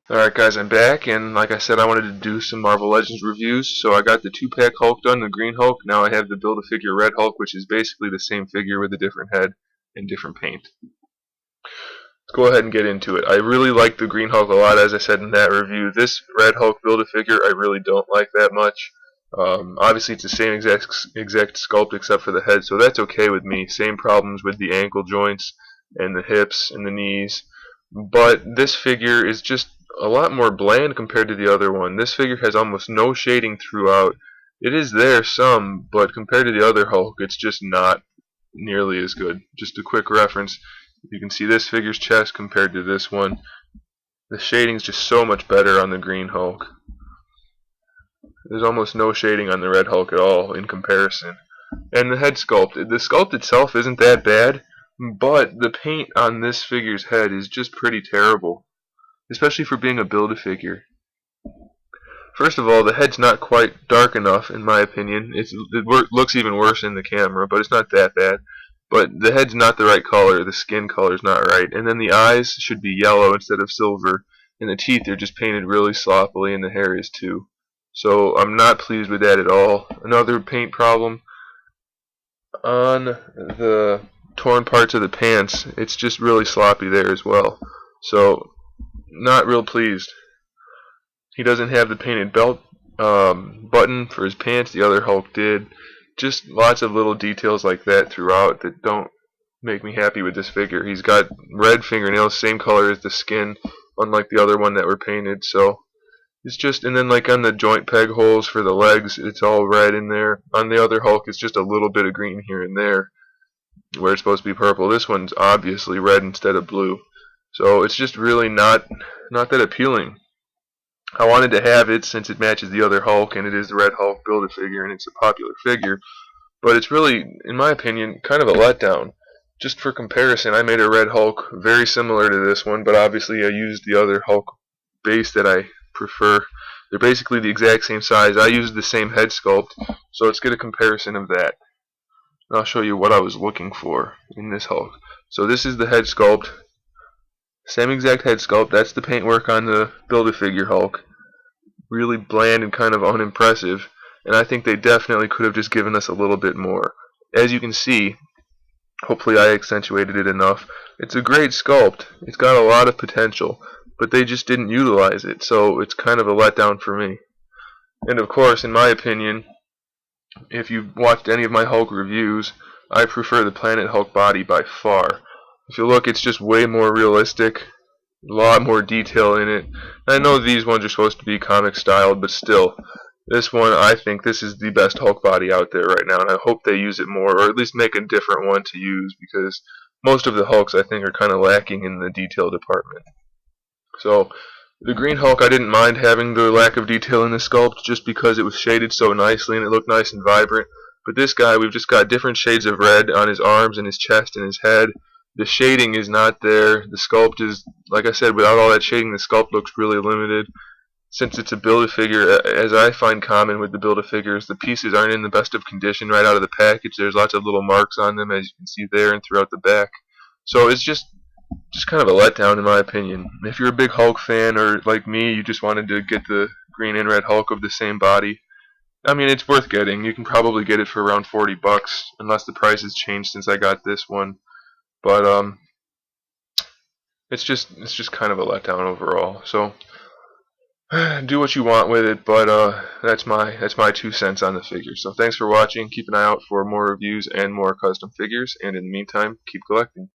Alright guys, I'm back, and like I said, I wanted to do some Marvel Legends reviews, so I got the 2-pack Hulk done, the green Hulk. Now I have the Build-A-Figure red Hulk, which is basically the same figure with a different head and different paint. Let's go ahead and get into it. I really like the green Hulk a lot, as I said in that review. This red Hulk Build-A-Figure I really don't like that much. Obviously it's the same exact sculpt except for the head, so that's okay with me. Same problems with the ankle joints and the hips and the knees. But this figure is just a lot more bland compared to the other one. This figure has almost no shading throughout. It is there some, but compared to the other Hulk, it's just not nearly as good. Just a quick reference, you can see this figure's chest compared to this one. The shading's just so much better on the green Hulk. There's almost no shading on the red Hulk at all in comparison. And the head sculpt, the sculpt itself isn't that bad, but the paint on this figure's head is just pretty terrible, especially for being a Build-A-Figure. First of all, the head's not quite dark enough, in my opinion. It looks even worse in the camera, but it's not that bad. But the head's not the right color, the skin color's not right. And then the eyes should be yellow instead of silver, and the teeth are just painted really sloppily, and the hair is too. So I'm not pleased with that at all. Another paint problem, on the torn parts of the pants, it's just really sloppy there as well. So not real pleased. He doesn't have the painted belt button for his pants. The other Hulk did. Just lots of little details like that throughout that don't make me happy with this figure. He's got red fingernails, same color as the skin, unlike the other one that were painted. So it's just, and then like on the joint peg holes for the legs, it's all red in there. On the other Hulk, it's just a little bit of green here and there where it's supposed to be purple. This one's obviously red instead of blue. So it's just really not that appealing. I wanted to have it since it matches the other Hulk, and it is the red Hulk Build-A-Figure, and it's a popular figure. But it's really, in my opinion, kind of a letdown. Just for comparison, I made a red Hulk very similar to this one, but obviously I used the other Hulk base that I prefer. They're basically the exact same size. I used the same head sculpt, so let's get a comparison of that. And I'll show you what I was looking for in this Hulk. So this is the head sculpt. Same exact head sculpt. That's the paintwork on the Build-A-Figure Hulk. Really bland and kind of unimpressive. And I think they definitely could have just given us a little bit more. As you can see, hopefully I accentuated it enough. It's a great sculpt. It's got a lot of potential. But they just didn't utilize it. So it's kind of a letdown for me. And of course, in my opinion, if you've watched any of my Hulk reviews, I prefer the Planet Hulk body by far. If you look, it's just way more realistic, a lot more detail in it. I know these ones are supposed to be comic styled, but still, this one, I think this is the best Hulk body out there right now, and I hope they use it more, or at least make a different one to use, because most of the Hulks, I think, are kind of lacking in the detail department. So, the green Hulk, I didn't mind having the lack of detail in the sculpt, just because it was shaded so nicely and it looked nice and vibrant. But this guy, we've just got different shades of red on his arms and his chest and his head. The shading is not there. The sculpt is, like I said, without all that shading, the sculpt looks really limited. Since it's a Build-A-Figure, as I find common with the Build-A-Figures, the pieces aren't in the best of condition right out of the package. There's lots of little marks on them, as you can see there and throughout the back. So it's just kind of a letdown in my opinion. If you're a big Hulk fan, or like me, you just wanted to get the green and red Hulk of the same body, I mean, it's worth getting. You can probably get it for around $40, unless the price has changed since I got this one. But it's just kind of a letdown overall. So do what you want with it, but that's my 2 cents on the figure. So thanks for watching. Keep an eye out for more reviews and more custom figures, and in the meantime, keep collecting.